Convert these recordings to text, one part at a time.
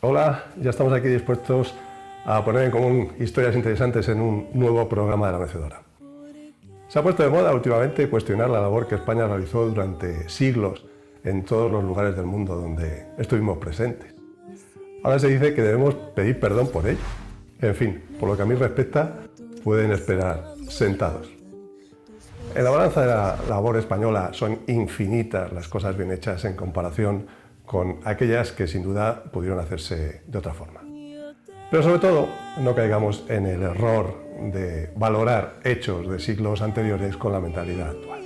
Hola, ya estamos aquí dispuestos a poner en común historias interesantes en un nuevo programa de La Mecedora. Se ha puesto de moda últimamente cuestionar la labor que España realizó durante siglos en todos los lugares del mundo donde estuvimos presentes. Ahora se dice que debemos pedir perdón por ello. En fin, por lo que a mí respecta, pueden esperar sentados. En la balanza de la labor española son infinitas las cosas bien hechas en comparación con aquellas que sin duda pudieron hacerse de otra forma. Pero sobre todo, no caigamos en el error de valorar hechos de siglos anteriores con la mentalidad actual.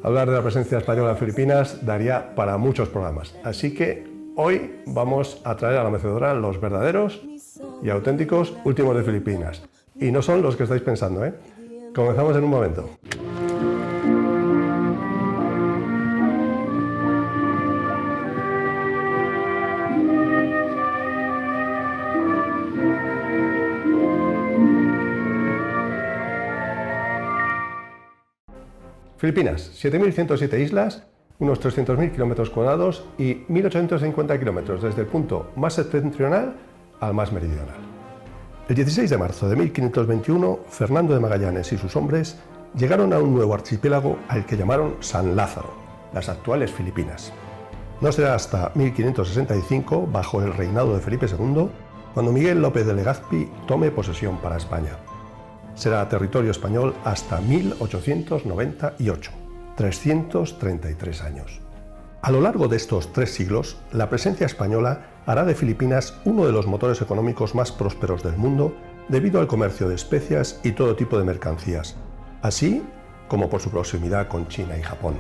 Hablar de la presencia española en Filipinas daría para muchos programas, así que hoy vamos a traer a La Mecedora los verdaderos y auténticos últimos de Filipinas. Y no son los que estáis pensando, ¿eh? Comenzamos en un momento. Filipinas, 7.107 islas, unos 300.000 kilómetros cuadrados y 1.850 kilómetros desde el punto más septentrional al más meridional. El 16 de marzo de 1521, Fernando de Magallanes y sus hombres llegaron a un nuevo archipiélago al que llamaron San Lázaro, las actuales Filipinas. No será hasta 1565, bajo el reinado de Felipe II, cuando Miguel López de Legazpi tome posesión para España. Será territorio español hasta 1898, 333 años. A lo largo de estos 3 siglos, la presencia española hará de Filipinas uno de los motores económicos más prósperos del mundo debido al comercio de especias y todo tipo de mercancías, así como por su proximidad con China y Japón.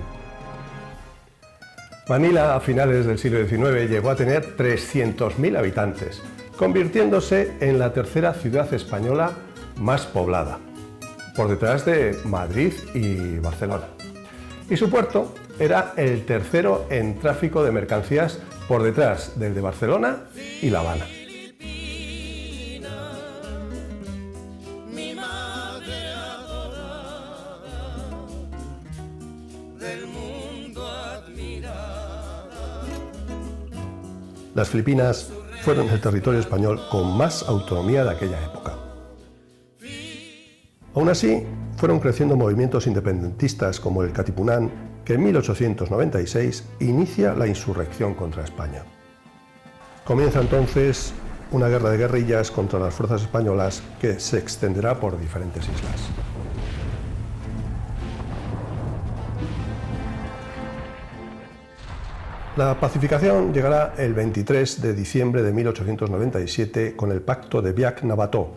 Manila, a finales del siglo XIX, llegó a tener 300.000 habitantes, convirtiéndose en la tercera ciudad española más poblada, por detrás de Madrid y Barcelona. Y su puerto era el tercero en tráfico de mercancías por detrás del de Barcelona y La Habana. Las Filipinas fueron el territorio español con más autonomía de aquella época. Aún así, fueron creciendo movimientos independentistas como el Katipunan, que en 1896 inicia la insurrección contra España. Comienza entonces una guerra de guerrillas contra las fuerzas españolas que se extenderá por diferentes islas. La pacificación llegará el 23 de diciembre de 1897 con el Pacto de Biak-Navato,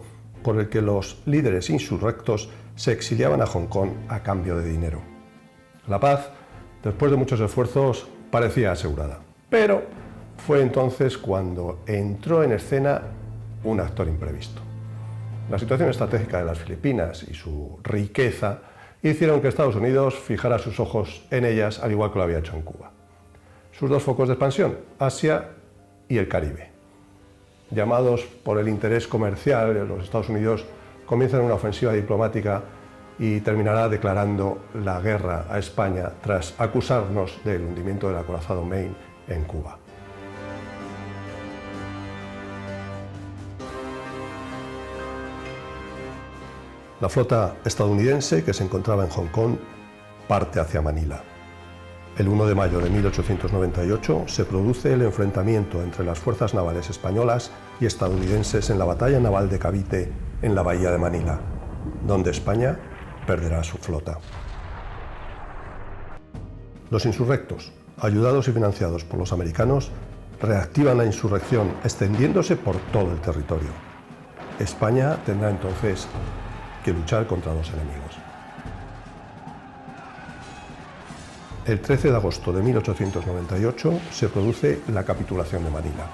por el que los líderes insurrectos se exiliaban a Hong Kong a cambio de dinero. La paz, después de muchos esfuerzos, parecía asegurada. Pero fue entonces cuando entró en escena un actor imprevisto. La situación estratégica de las Filipinas y su riqueza hicieron que Estados Unidos fijara sus ojos en ellas, al igual que lo había hecho en Cuba. Sus 2 focos de expansión, Asia y el Caribe. Llamados por el interés comercial, los Estados Unidos comienzan una ofensiva diplomática y terminará declarando la guerra a España tras acusarnos del hundimiento del acorazado Maine en Cuba. La flota estadounidense, que se encontraba en Hong Kong, parte hacia Manila. El 1 de mayo de 1898 se produce el enfrentamiento entre las fuerzas navales españolas y estadounidenses en la batalla naval de Cavite en la bahía de Manila, donde España perderá su flota. Los insurrectos, ayudados y financiados por los americanos, reactivan la insurrección extendiéndose por todo el territorio. España tendrá entonces que luchar contra 2 enemigos. El 13 de agosto de 1898 se produce la capitulación de Manila.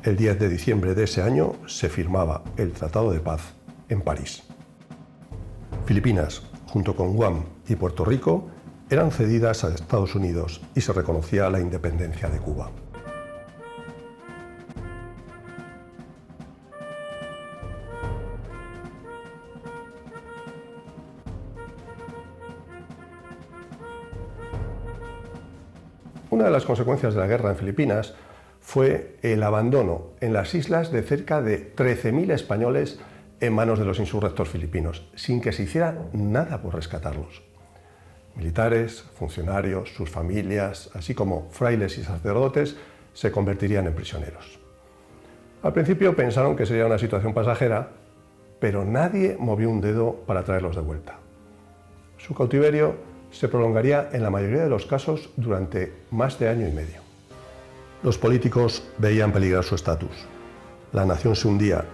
El 10 de diciembre de ese año se firmaba el Tratado de Paz en París. Filipinas, junto con Guam y Puerto Rico, eran cedidas a Estados Unidos y se reconocía la independencia de Cuba. Una de las consecuencias de la guerra en Filipinas fue el abandono en las islas de cerca de 13.000 españoles en manos de los insurrectos filipinos, sin que se hiciera nada por rescatarlos. Militares, funcionarios, sus familias, así como frailes y sacerdotes, se convertirían en prisioneros. Al principio pensaron que sería una situación pasajera, pero nadie movió un dedo para traerlos de vuelta. Su cautiverio se prolongaría en la mayoría de los casos durante más de año y medio. Los políticos veían peligrar su estatus. La nación se hundía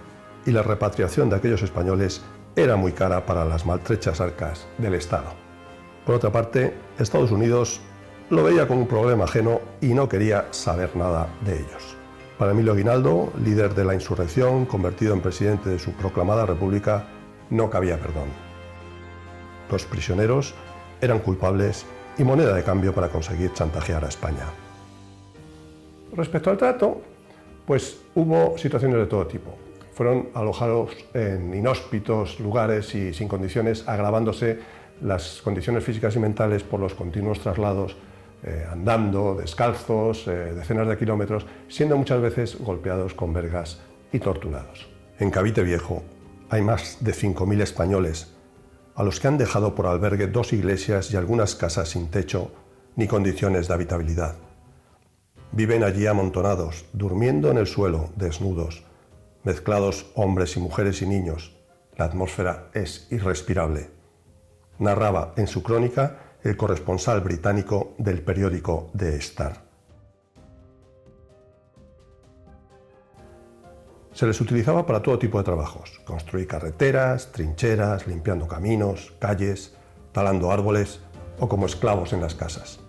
y la repatriación de aquellos españoles era muy cara para las maltrechas arcas del Estado. Por otra parte, Estados Unidos lo veía como un problema ajeno y no quería saber nada de ellos. Para Emilio Aguinaldo, líder de la insurrección, convertido en presidente de su proclamada república, no cabía perdón. Los prisioneros eran culpables y moneda de cambio para conseguir chantajear a España. Respecto al trato, pues hubo situaciones de todo tipo. Fueron alojados en inhóspitos lugares y sin condiciones, agravándose las condiciones físicas y mentales por los continuos traslados, andando, descalzos, decenas de kilómetros, siendo muchas veces golpeados con vergas y torturados. En Cavite Viejo hay más de 5.000 españoles, a los que han dejado por albergue 2 iglesias y algunas casas sin techo ni condiciones de habitabilidad. Viven allí amontonados, durmiendo en el suelo, desnudos, mezclados hombres y mujeres y niños. La atmósfera es irrespirable. Narraba en su crónica el corresponsal británico del periódico The Star. Se les utilizaba para todo tipo de trabajos: construir carreteras, trincheras, limpiando caminos, calles, talando árboles o como esclavos en las casas.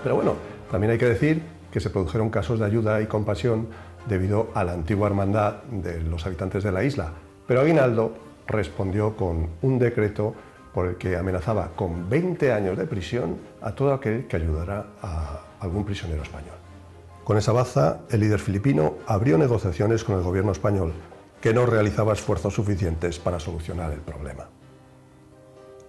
Pero bueno, también hay que decir que se produjeron casos de ayuda y compasión debido a la antigua hermandad de los habitantes de la isla. Pero Aguinaldo respondió con un decreto por el que amenazaba con 20 años de prisión a todo aquel que ayudara a algún prisionero español. Con esa baza, el líder filipino abrió negociaciones con el gobierno español, que no realizaba esfuerzos suficientes para solucionar el problema.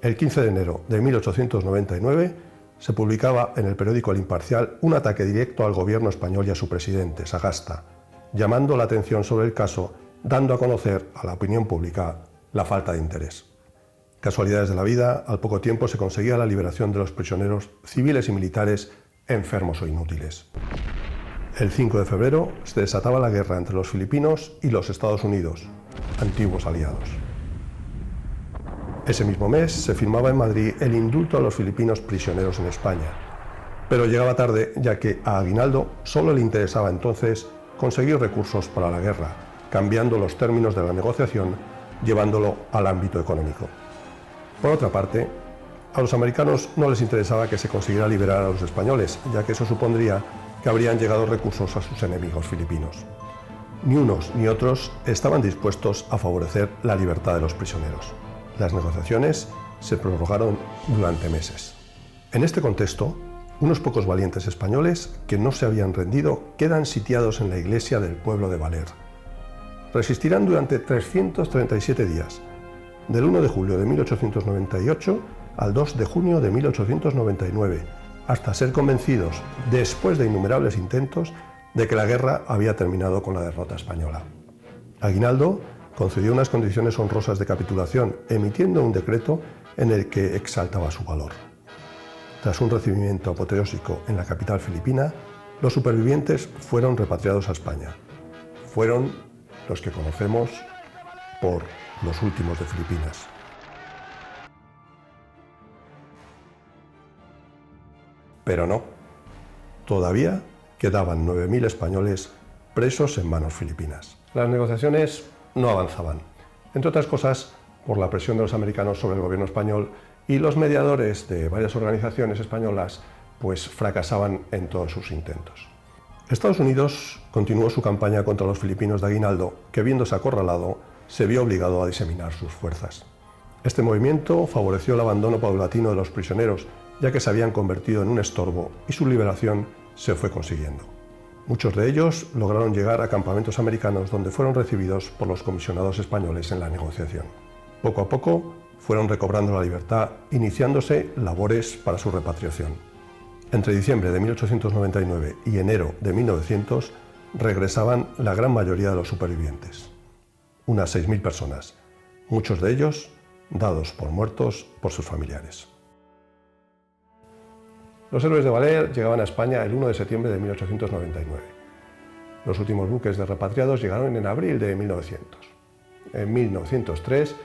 El 15 de enero de 1899, se publicaba en el periódico El Imparcial un ataque directo al gobierno español y a su presidente, Sagasta, llamando la atención sobre el caso, dando a conocer a la opinión pública la falta de interés. Casualidades de la vida, al poco tiempo se conseguía la liberación de los prisioneros civiles y militares enfermos o inútiles. El 5 de febrero se desataba la guerra entre los filipinos y los Estados Unidos, antiguos aliados. Ese mismo mes se firmaba en Madrid el indulto a los filipinos prisioneros en España, pero llegaba tarde, ya que a Aguinaldo solo le interesaba entonces conseguir recursos para la guerra, cambiando los términos de la negociación, llevándolo al ámbito económico. Por otra parte, a los americanos no les interesaba que se consiguiera liberar a los españoles, ya que eso supondría que habrían llegado recursos a sus enemigos filipinos. Ni unos ni otros estaban dispuestos a favorecer la libertad de los prisioneros. Las negociaciones se prorrogaron durante meses. En este contexto, unos pocos valientes españoles que no se habían rendido quedan sitiados en la iglesia del pueblo de Valer. Resistirán durante 337 días, del 1 de julio de 1898 al 2 de junio de 1899, hasta ser convencidos, después de innumerables intentos, de que la guerra había terminado con la derrota española. Aguinaldo concedió unas condiciones honrosas de capitulación, emitiendo un decreto en el que exaltaba su valor. Tras un recibimiento apoteósico en la capital filipina, los supervivientes fueron repatriados a España. Fueron los que conocemos por los últimos de Filipinas. Pero no, todavía quedaban 9.000 españoles presos en manos filipinas. Las negociaciones no avanzaban, entre otras cosas por la presión de los americanos sobre el gobierno español, y los mediadores de varias organizaciones españolas pues fracasaban en todos sus intentos. Estados Unidos continuó su campaña contra los filipinos de Aguinaldo, que viéndose acorralado se vio obligado a diseminar sus fuerzas. Este movimiento favoreció el abandono paulatino de los prisioneros, ya que se habían convertido en un estorbo, y su liberación se fue consiguiendo. Muchos de ellos lograron llegar a campamentos americanos donde fueron recibidos por los comisionados españoles en la negociación. Poco a poco fueron recobrando la libertad, iniciándose labores para su repatriación. Entre diciembre de 1899 y enero de 1900 regresaban la gran mayoría de los supervivientes, unas 6.000 personas, muchos de ellos dados por muertos por sus familiares. Los héroes de Valer llegaban a España el 1 de septiembre de 1899. Los últimos buques de repatriados llegaron en abril de 1900. En 1903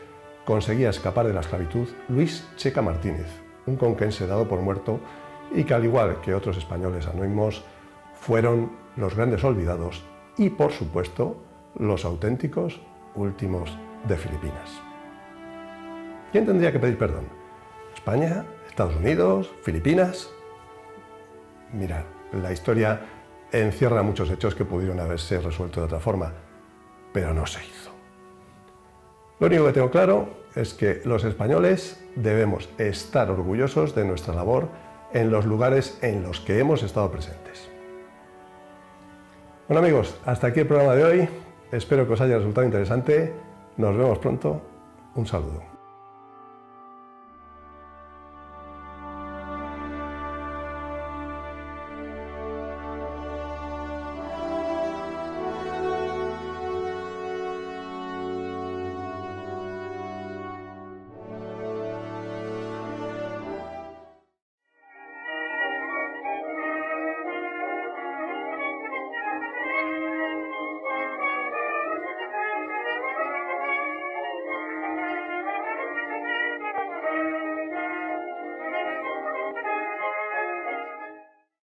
conseguía escapar de la esclavitud Luis Checa Martínez, un conquense dado por muerto y que, al igual que otros españoles anónimos, fueron los grandes olvidados y, por supuesto, los auténticos últimos de Filipinas. ¿Quién tendría que pedir perdón? ¿España? ¿Estados Unidos? ¿Filipinas? Mirad, la historia encierra muchos hechos que pudieron haberse resuelto de otra forma, pero no se hizo. Lo único que tengo claro es que los españoles debemos estar orgullosos de nuestra labor en los lugares en los que hemos estado presentes. Bueno amigos, hasta aquí el programa de hoy. Espero que os haya resultado interesante. Nos vemos pronto. Un saludo.